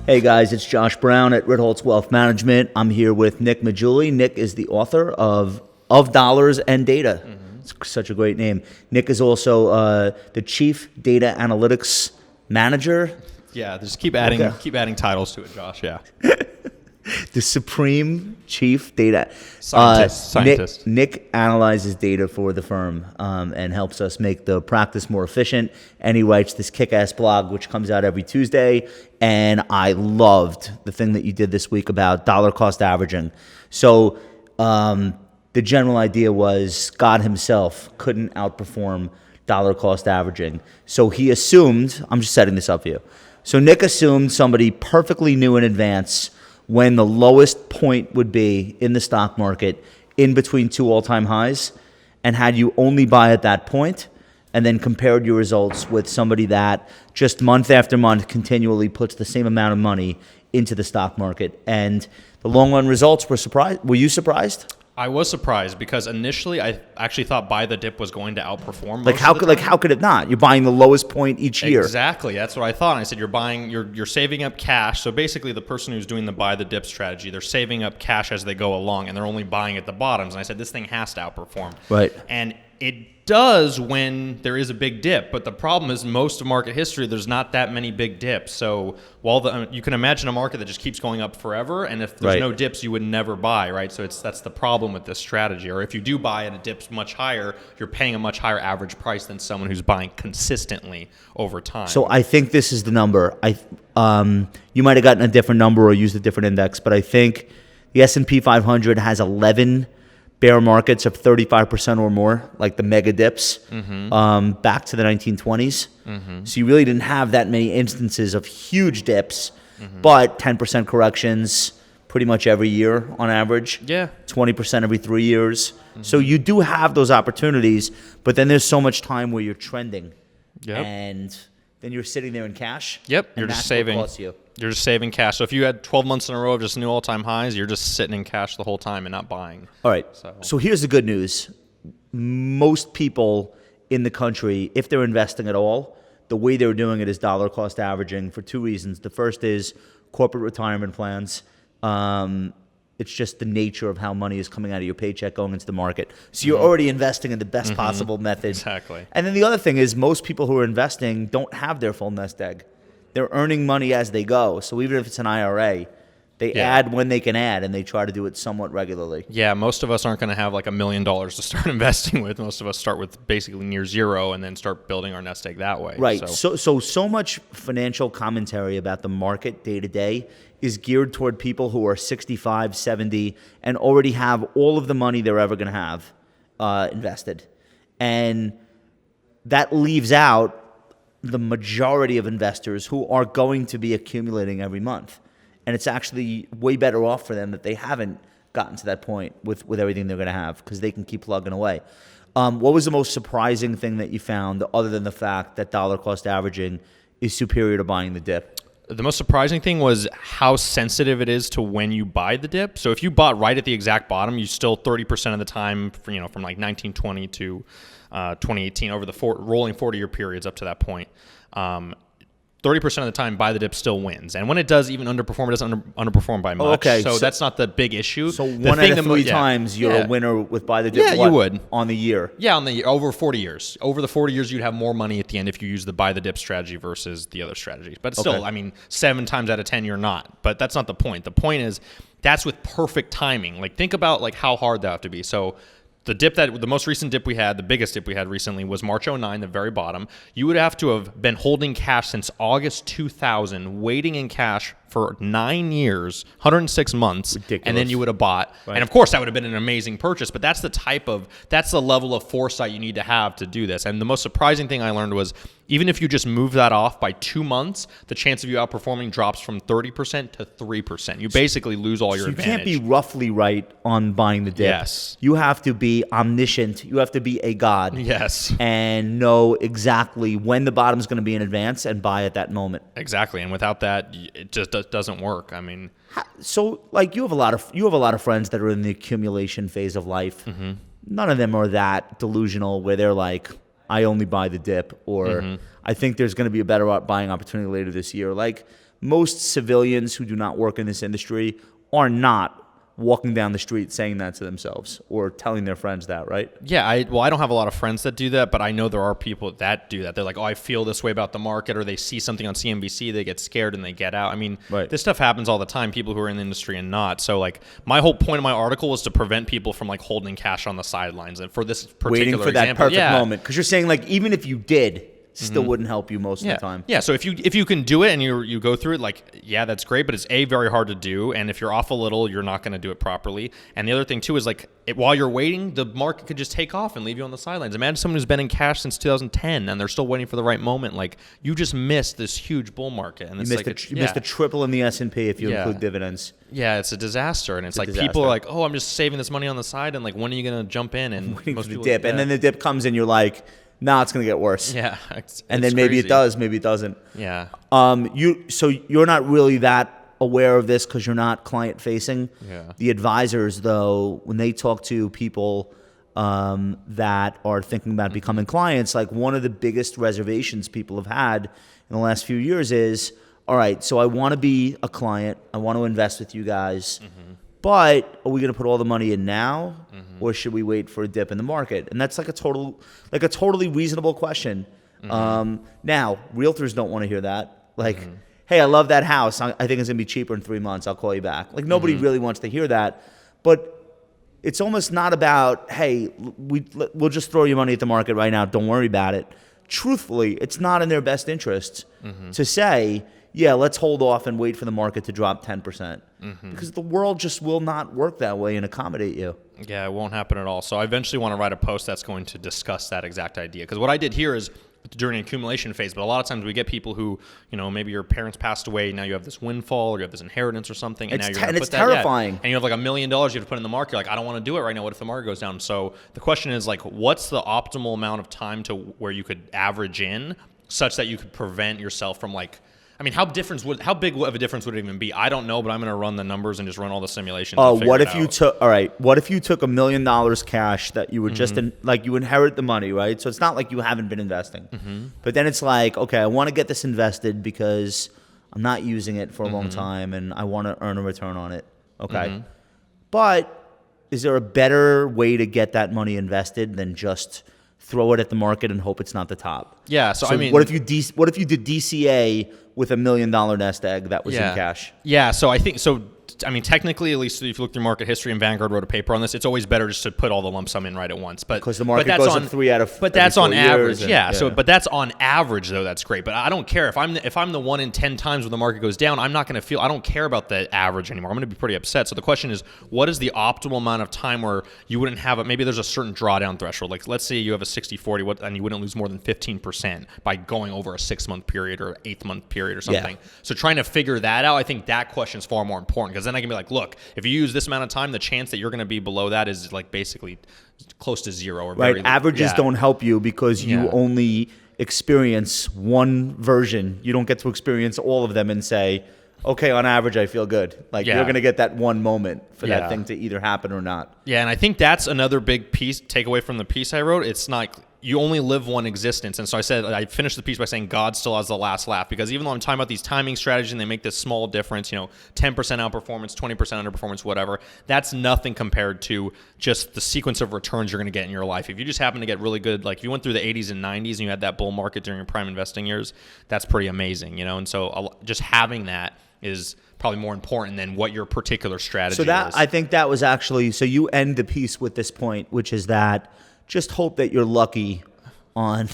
Hey guys, it's Josh Brown at Ritholtz Wealth Management. I'm here with Nick Maggiulli. Nick is the author of Dollars and Data. It's such a great name. Nick is also the Chief Data Analytics Manager. Yeah, just keep adding titles to it, Josh. Yeah. The Supreme Chief Data Scientist. Nick analyzes data for the firm and helps us make the practice more efficient. And he writes this kick-ass blog, which comes out every Tuesday. And I loved the thing that you did this week about dollar cost averaging. So the general idea was God himself couldn't outperform dollar cost averaging. So he assumed, I'm just setting this up for you. So Nick assumed somebody perfectly knew in advance when the lowest point would be in the stock market in between two all-time highs, and had you only buy at that point, and then compared your results with somebody that just month after month continually puts the same amount of money into the stock market. And the long-run results were surprised. Were you surprised? I was surprised because initially I actually thought buy the dip was going to outperform. How could it not? You're buying the lowest point each year. Exactly, that's what I thought. And I said you're saving up cash. So basically, the person who's doing the buy the dip strategy, they're saving up cash as they go along, and they're only buying at the bottoms. And I said this thing has to outperform. Right. And it does when there is a big dip, but the problem is most of market history there's not that many big dips. So while you can imagine a market that just keeps going up forever, and if there's no dips you would never buy, right? So that's the problem with this strategy. Or if you do buy and it dips much higher, you're paying a much higher average price than someone who's buying consistently over time. So I think this is the number. You might have gotten a different number or used a different index, but I think the S&P 500 has 11 bear markets of 35% or more, like the mega dips, back to the 1920s. So you really didn't have that many instances of huge dips, but 10% corrections pretty much every year on average. Yeah. 20% every 3 years. So you do have those opportunities, but then there's so much time where you're trending. Yep. And then you're sitting there in cash. Yep, you're just saving. You're just saving cash. So if you had 12 months in a row of just new all-time highs, you're just sitting in cash the whole time and not buying. All right. So here's the good news. Most people in the country, if they're investing at all, the way they're doing it is dollar cost averaging for two reasons. The first is corporate retirement plans. It's just the nature of how money is coming out of your paycheck going into the market. So you're already investing in the best possible method. Exactly. And then the other thing is most people who are investing don't have their full nest egg. They're earning money as they go. So even if it's an IRA, they add when they can add, and they try to do it somewhat regularly. Yeah, most of us aren't going to have like $1 million to start investing with. Most of us start with basically near zero and then start building our nest egg that way. Right. So much financial commentary about the market day to day is geared toward people who are 65, 70, and already have all of the money they're ever going to have invested. And that leaves out the majority of investors who are going to be accumulating every month. And it's actually way better off for them that they haven't gotten to that point with everything they're going to have, because they can keep plugging away. What was the most surprising thing that you found, other than the fact that dollar cost averaging is superior to buying the dip? The most surprising thing was how sensitive it is to when you buy the dip. So if you bought right at the exact bottom, you still 30% of the time, from like 1920 to 2018 over the rolling 40-year periods up to that point. 30% of the time, buy the dip still wins. And when it does even underperform, it doesn't underperform by much. Okay, so that's not the big issue. So one out of three times you're a winner with buy the dip. Yeah, you would. On the year. Yeah, over 40 years. Over the 40 years, you'd have more money at the end if you use the buy the dip strategy versus the other strategies. But still, I mean, 7 times out of 10, you're not. But that's not the point. The point is that's with perfect timing. Like, think about like how hard that have to be. So the most recent dip we had, the biggest dip we had recently, was March 09, the very bottom. You would have to have been holding cash since August 2000, waiting in cash for 9 years, 106 months, ridiculous. And then you would have bought. Right. And of course, that would have been an amazing purchase, but that's the level of foresight you need to have to do this. And the most surprising thing I learned was, even if you just move that off by 2 months, the chance of you outperforming drops from 30% to 3%. You basically lose all your advantage. You can't be roughly right on buying the dip. Yes. You have to be omniscient. You have to be a god. Yes. And know exactly when the bottom's going to be in advance and buy at that moment. Exactly. And without that, it just doesn't work. I mean, so like you have a lot of friends that are in the accumulation phase of life. None of them are that delusional where they're like, I only buy the dip, or I think there's going to be a better buying opportunity later this year. Like, most civilians who do not work in this industry are not walking down the street saying that to themselves or telling their friends that, right? Yeah, I don't have a lot of friends that do that, but I know there are people that do that. They're like, oh, I feel this way about the market, or they see something on CNBC, they get scared and they get out. I mean, This stuff happens all the time, people who are in the industry and not. So like my whole point of my article was to prevent people from like holding cash on the sidelines. And for this particular waiting for that example, perfect moment. Because you're saying like even if you did, still wouldn't help you most of the time. Yeah, so if you can do it and you go through it, like, yeah, that's great, but it's very hard to do, and if you're off a little, you're not going to do it properly. And the other thing too is like while you're waiting, the market could just take off and leave you on the sidelines. Imagine someone who's been in cash since 2010 and they're still waiting for the right moment. Like you just missed this huge bull market, and you missed a triple in the S&P if you include dividends. Yeah, it's a disaster, and it's like people are like, oh, I'm just saving this money on the side, and like when are you going to jump in? And waiting for the dip, and then the dip comes and you're like, nah, it's going to get worse. Yeah. And then maybe it does, maybe it doesn't. Yeah. So you're not really that aware of this because you're not client facing. Yeah. The advisors, though, when they talk to people that are thinking about becoming clients, like one of the biggest reservations people have had in the last few years is, all right, so I want to be a client. I want to invest with you guys. But are we going to put all the money in now, or should we wait for a dip in the market? And that's like a totally reasonable question. Now, realtors don't want to hear that. Like, hey, I love that house. I think it's going to be cheaper in 3 months. I'll call you back. Like nobody really wants to hear that. But it's almost not about, hey, we'll just throw your money at the market right now. Don't worry about it. Truthfully, it's not in their best interest to say, yeah, let's hold off and wait for the market to drop 10%. Because the world just will not work that way and accommodate you. Yeah, it won't happen at all. So I eventually want to write a post that's going to discuss that exact idea. Because what I did here is during an accumulation phase, but a lot of times we get people who, maybe your parents passed away, now you have this windfall or you have this inheritance or something, and now you're going to put that, terrifying. And you have like $1 million you have to put in the market. You're like, I don't want to do it right now. What if the market goes down? So the question is like, what's the optimal amount of time to where you could average in such that you could prevent yourself from like, I mean, how big of a difference would it even be? I don't know, but I'm going to run the numbers and just run all the simulations. What if you took $1 million cash that you were just like you inherit the money, right? So it's not like you haven't been investing, but then it's like, okay, I want to get this invested because I'm not using it for a long time and I want to earn a return on it. Okay, but is there a better way to get that money invested than just throw it at the market and hope it's not the top? Yeah. So I mean, what if you did DCA with $1 million nest egg that was in cash? Yeah. So I think so. I mean, technically, at least if you look through market history, and Vanguard wrote a paper on this, it's always better just to put all the lump sum in right at once. But because the market goes up 3 out of 4 But that's on average. Yeah. So, but that's on average, though. That's great. But I don't care if I'm the 1 in 10 times when the market goes down. I'm not going to feel. I don't care about the average anymore. I'm going to be pretty upset. So the question is, what is the optimal amount of time where you wouldn't have maybe there's a certain drawdown threshold. Like let's say you have a 60-40, and you wouldn't lose more than 15% by going over a 6-month period or 8-month period or something. Yeah. So trying to figure that out, I think that question is far more important because then I can be like, look. If you use this amount of time, the chance that you're going to be below that is like basically close to zero. Or right. Averages don't help you because you only experience one version. You don't get to experience all of them and say, okay, on average, I feel good. Like you're going to get that one moment for that thing to either happen or not. Yeah, and I think that's another big piece, takeaway from the piece I wrote. It's not... You only live one existence. And so I finished the piece by saying God still has the last laugh, because even though I'm talking about these timing strategies and they make this small difference, 10% outperformance, 20% underperformance, whatever, that's nothing compared to just the sequence of returns you're going to get in your life. If you just happen to get really good, like if you went through the 80s and 90s and you had that bull market during your prime investing years, that's pretty amazing, And so just having that is probably more important than what your particular strategy is. I think that was actually, so you end the piece with this point, which is that just hope that you're lucky on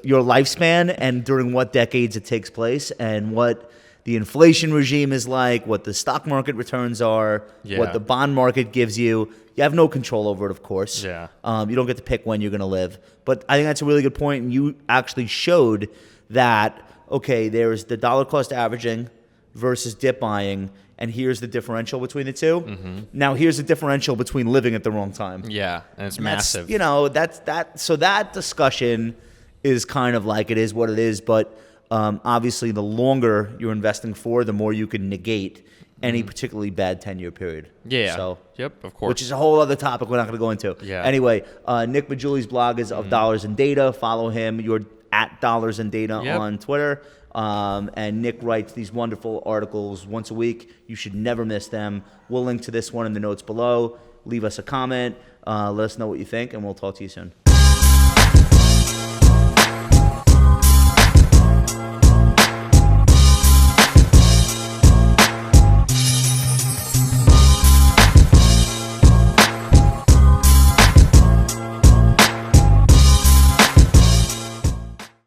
your lifespan and during what decades it takes place and what the inflation regime is like, what the stock market returns are, what the bond market gives you. You have no control over it, of course. Yeah. You don't get to pick when you're going to live. But I think that's a really good point, and you actually showed that, okay, there's the dollar cost averaging versus dip buying, and here's the differential between the two. Now here's the differential between living at the wrong time. Yeah, and it's massive. That's that. So that discussion is kind of like it is what it is. But obviously, the longer you're investing for, the more you can negate any particularly bad 10-year period. Yeah. So, yep, of course. which is a whole other topic we're not going to go into. Yeah. Anyway, Nick Maggiulli's blog is of Dollars and Data. Follow him. You're at Dollars and Data on Twitter. And Nick writes these wonderful articles once a week. You should never miss them. We'll link to this one in the notes below. Leave us a comment. Let us know what you think, and we'll talk to you soon.